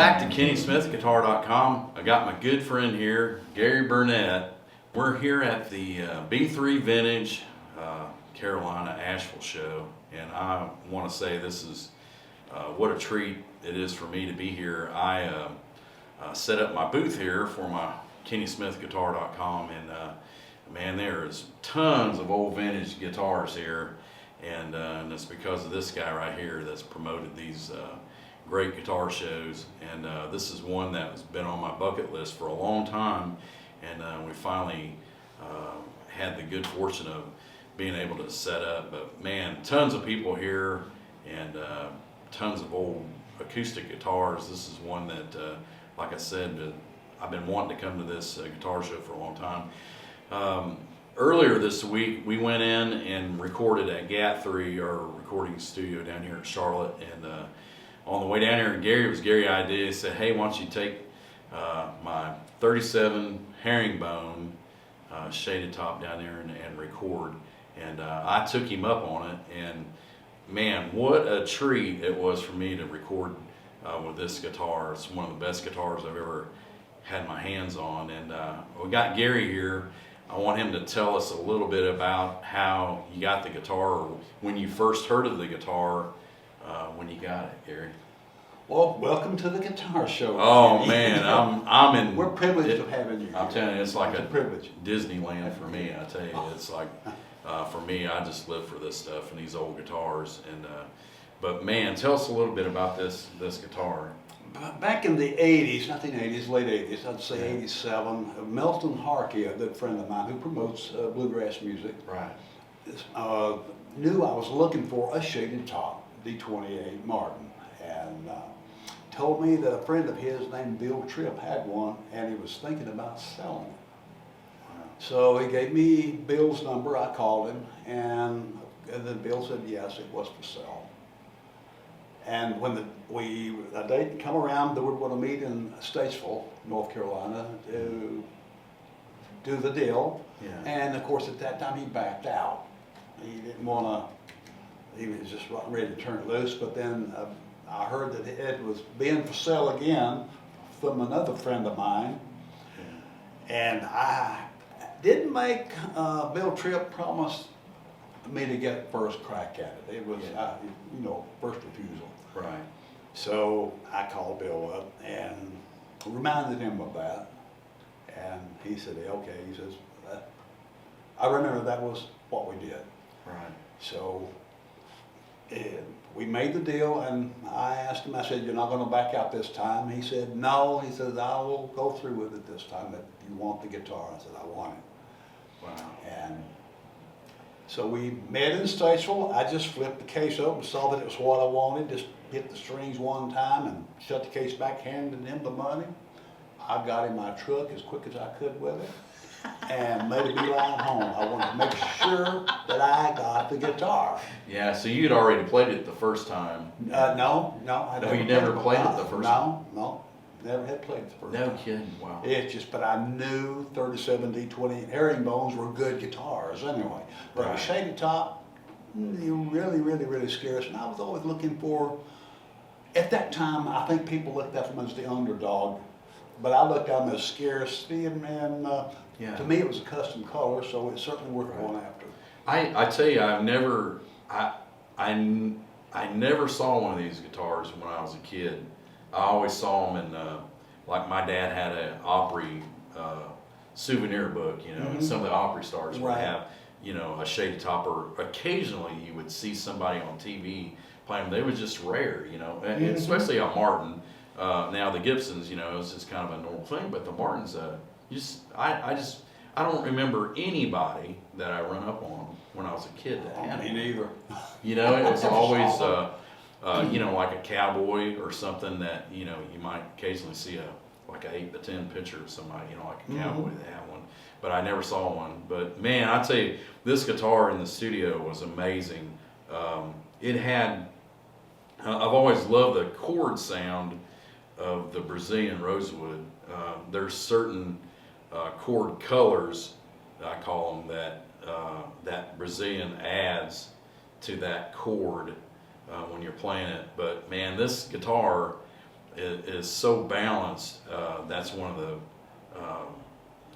back to KennySmithGuitar.com. I got my good friend here, Gary Burnette. We're here at the B3 Vintage Carolina Asheville show, and I want to say this is what a treat it is for me to be here. I set up my booth here for my KennySmithGuitar.com, and man, there is tons of old vintage guitars here, and it's because of this guy right here that's promoted these great guitar shows, and this is one that's been on my bucket list for a long time, and we finally had the good fortune of being able to set up. But man, tons of people here, and tons of old acoustic guitars. This is one that, like I said, I've been wanting to come to this guitar show for a long time. Earlier this week, we went in and recorded at GAT3, our recording studio down here in Charlotte, and on the way down here, Gary idea. He said, "Hey, why don't you take my 37 Herringbone shaded top down there and record?" And I took him up on it, and man, what a treat it was for me to record with this guitar. It's one of the best guitars I've ever had my hands on, and we got Gary here. I want him to tell us a little bit about how you got the guitar, or when you first heard of the guitar, when you got it, Gary. Well, welcome to the guitar show. Oh Kenny. man, I'm in. We're privileged of having you. I'm telling you, it's like a privilege. Disneyland for me. I tell you, it's like for me, I just live for this stuff and these old guitars. And but man, tell us a little bit about this guitar. Back in the 80s, 1980s, late 80s, I'd say 87, Melton Harkey, a good friend of mine who promotes bluegrass music, Right. knew I was looking for a shaded top, D28 Martin, and told me that a friend of his named Bill Tripp had one, and he was thinking about selling it. So he gave me Bill's number. I called him, and then Bill said yes, it was for sale. And when the date come around, they were going to meet in Statesville, North Carolina, to do the deal. Yeah. And of course, at that time, he backed out. He didn't want to. He was just ready to turn it loose. But then I heard that it was being for sale again from another friend of mine, and I didn't make Bill Tripp promise me to get first crack at it. It was, first refusal. Right. So I called Bill up and reminded him of that, and he said, "Okay." He says, "I remember that was what we did." Right. So we made the deal, and I asked him. I said, "You're not going to back out this time?" He said, "No." He says, "I will go through with it this time. If you want the guitar." I said, "I want it." Wow. And so we met in Statesville. I just flipped the case open, saw that it was what I wanted, just hit the strings one time and shut the case back, handed him the money. I got in my truck as quick as I could with it and made a beeline home. I wanted to make sure that I got the guitar. Yeah. So you'd already played it the first time. No. You never played it the first time? No. Never had played it the first No time. kidding. Wow. It's just, but I knew 37 D20 Herringbones were good guitars anyway. But Right. a shaded top, you really scarce. And I was always looking for, at that time, I think people looked at them as the underdog, but I looked at them as scarce. And Yeah. to me, it was a custom color, so it's certainly worth going after. I tell you, I never saw one of these guitars when I was a kid. I always saw them in, like my dad had an Opry souvenir book, and some of the Opry stars would have, a shaded top, or occasionally you would see somebody on TV playing them. They were just rare, and especially a Martin. Now the Gibsons, it's just kind of a normal thing, but the Martins, I don't remember anybody that I run up on when I was a kid that had Me them. neither. It was always, like a cowboy or something that, you might occasionally see like an 8 to 10 picture of somebody, like a cowboy that had one, but I never saw one. But man, I tell you, this guitar in the studio was amazing. It had, I've always loved the chord sound of the Brazilian rosewood. There's certain chord colors, I call them, that Brazilian adds to that chord when you're playing it. But man, this guitar, is so balanced. That's one of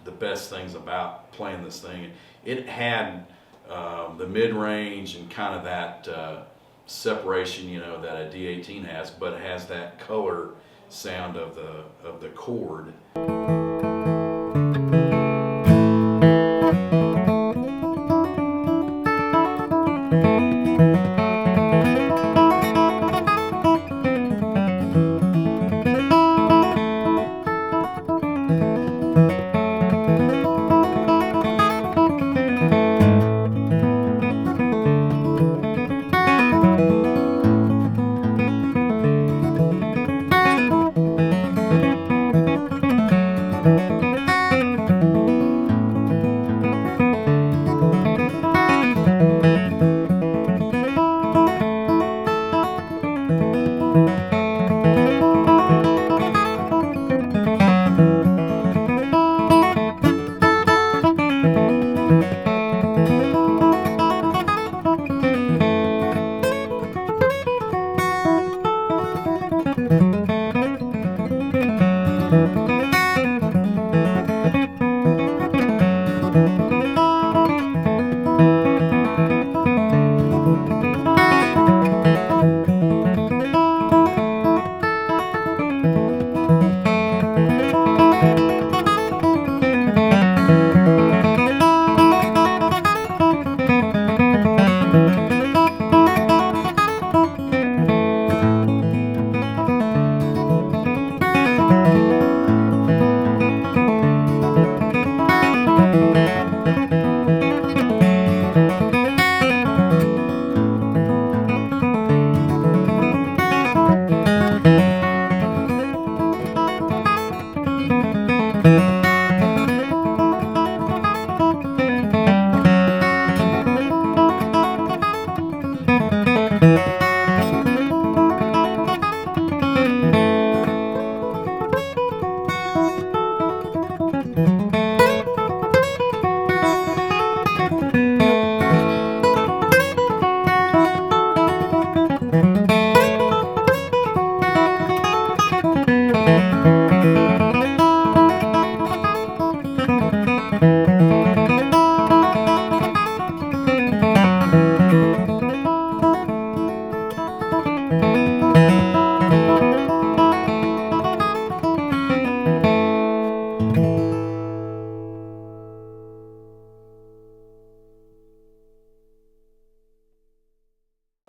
the best things about playing this thing. It had the mid-range and kind of that separation, you know, that a D18 has, but it has that color sound of the chord.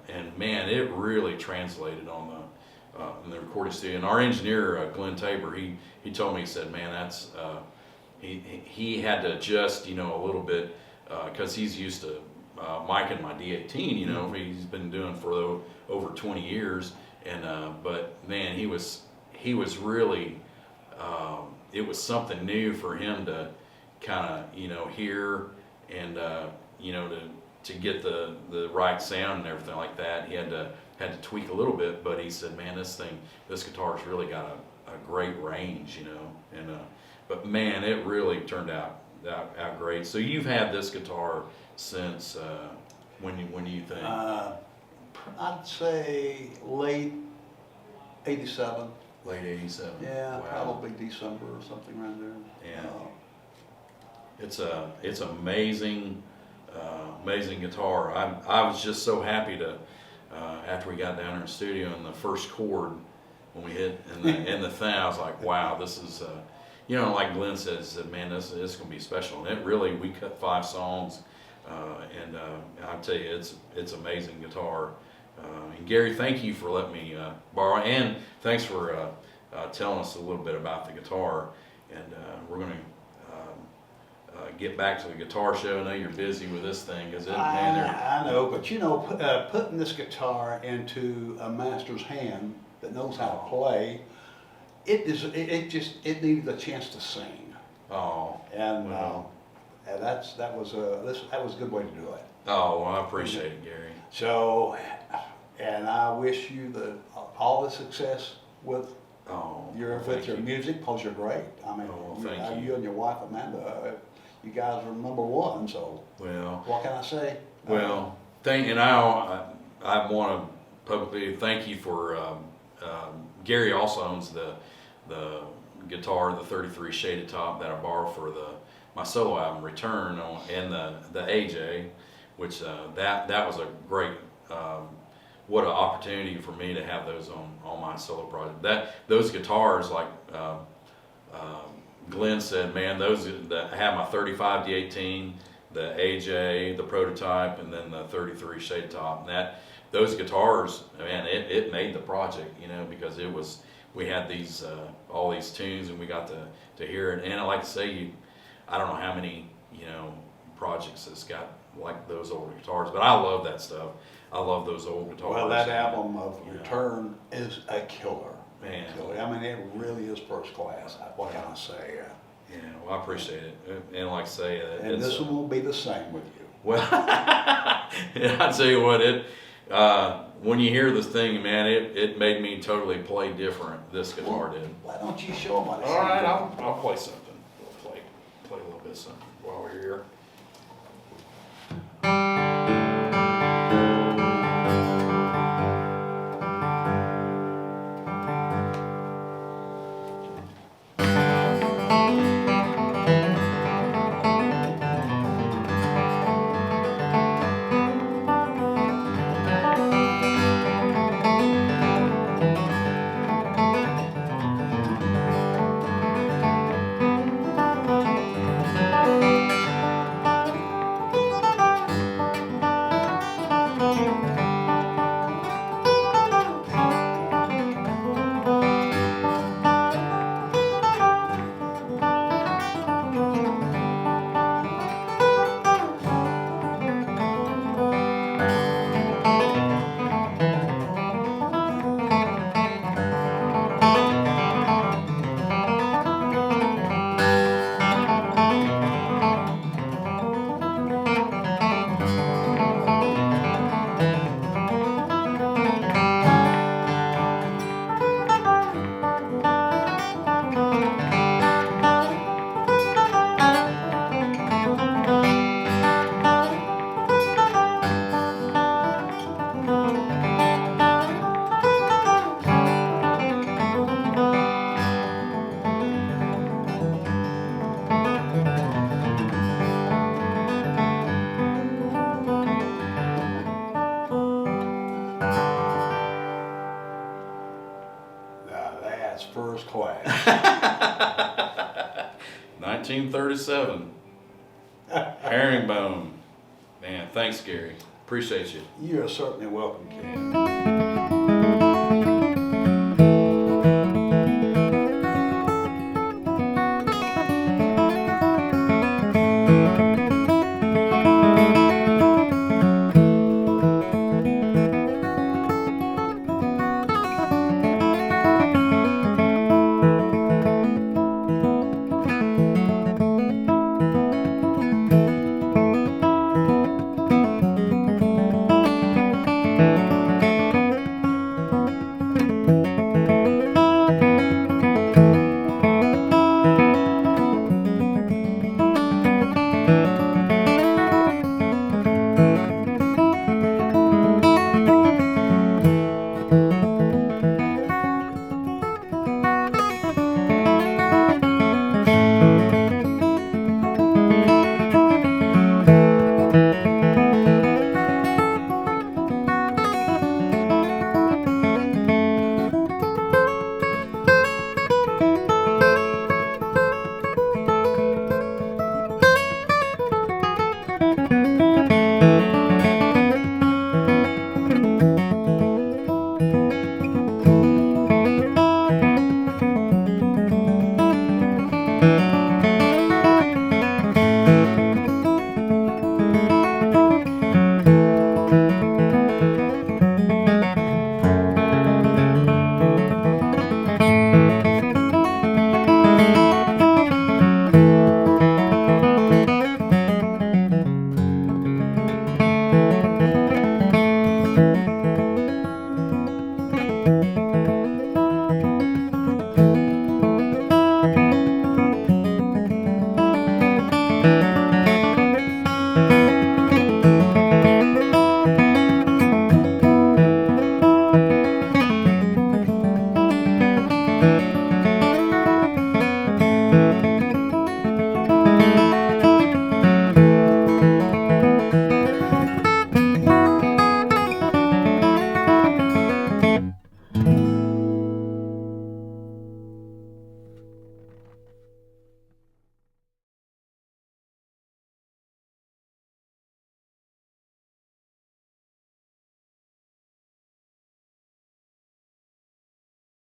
And man, it really translated on in the recording studio. And our engineer, Glenn Tabor, he told me, he said, man, that's he had to adjust, you know, a little bit because he's used to micing my D18, you know, he's been doing for over 20 years. And but man, he was really it was something new for him to kind of, you know, hear and you know, to get the right sound and everything like that. He had to tweak a little bit, but he said, man, this guitar's really got a great range, you know. And but man, it really turned out great. So you've had this guitar since when do you think? I'd say late '87. Late '87. Yeah, wow. Probably December or something around there. Yeah. It's amazing. Amazing guitar. I was just so happy to after we got down in the studio and the first chord when we hit in the thing, I was like, wow, this is you know, like Glenn says, man, this is gonna be special. And it really, we cut 5 songs, and I'll tell you, it's amazing guitar. And Gary, thank you for letting me borrow, and thanks for telling us a little bit about the guitar. And we're gonna get back to the guitar show. I know you're busy with this thing, because I know, but you know, putting this guitar into a master's hand that knows how to play, it needed a chance to sing. Oh, and wow. And that was a good way to do it. Oh, well, I appreciate it, Gary. So, and I wish you all the success with your music, because you're great. I mean, thank you. You and your wife Amanda, you guys are #1. So, well, what can I say? Well, I want to publicly thank you for Gary also owns the guitar, the 33 Shaded Top that I borrowed for my solo album Return, and the AJ, which that was a great what an opportunity for me to have those on my solo project. Those guitars, like Glenn said, man, I have my 35 D18, the AJ, the Prototype, and then the 33 Shade Top. And those guitars, man, it made the project, because we had these all these tunes, and we got to hear it. And I like to say, I don't know how many projects that's got like those old guitars, but I love that stuff. I love those old guitars. Well, that album of Return is a killer. Man. Killer. I mean, it really is first class. What can I say? Yeah, well, I appreciate it. And like I say, and this one won't be the same with you. Well, yeah, I tell you what, when you hear this thing, man, it made me totally play different. This guitar did. Why don't you show them? All right, I'll play something. We'll play a little bit of something while we're here. That's first class. 1937. Herringbone. Man, thanks, Gary. Appreciate you. You're certainly welcome, Ken.